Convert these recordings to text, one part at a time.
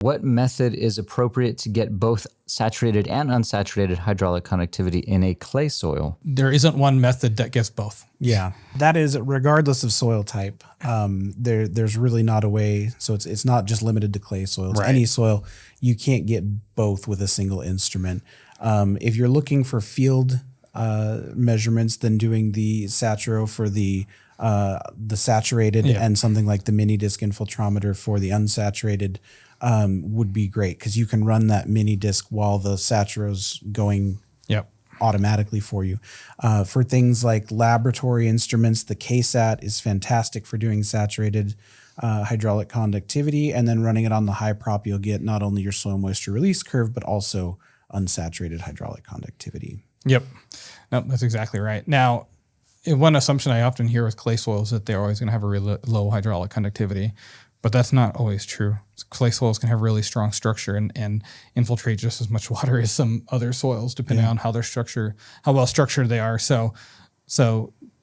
What method is appropriate to get both saturated and unsaturated hydraulic conductivity in a clay soil? There isn't one method that gets both. Yeah, that is regardless of soil type. There's really not a way. So it's not just limited to clay soils. Right. Any soil, you can't get both with a single instrument. If you're looking for field measurements, then doing the SATURO for the saturated and something like the mini disc infiltrometer for the unsaturated would be great, because you can run that mini disc while the SATURO's going automatically for you. For things like laboratory instruments, the KSAT is fantastic for doing saturated hydraulic conductivity, and then running it on the HYPROP, you'll get not only your soil moisture release curve, but also unsaturated hydraulic conductivity. Yep. No, that's exactly right. Now, one assumption I often hear with clay soils is that they're always going to have a really low hydraulic conductivity, but that's not always true. Clay soils can have really strong structure and infiltrate just as much water as some other soils, depending on how well structured they are. So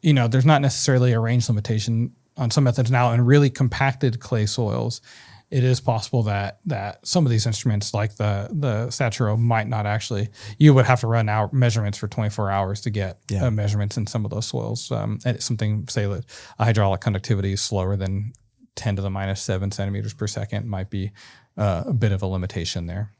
there's not necessarily a range limitation on some methods. Now, in really compacted clay soils, it is possible that some of these instruments, like the SATURO, might not actually. You would have to run out measurements for 24 hours to get measurements in some of those soils. Something, say that a hydraulic conductivity is slower than 10 to the minus 7 centimeters per second might be a bit of a limitation there.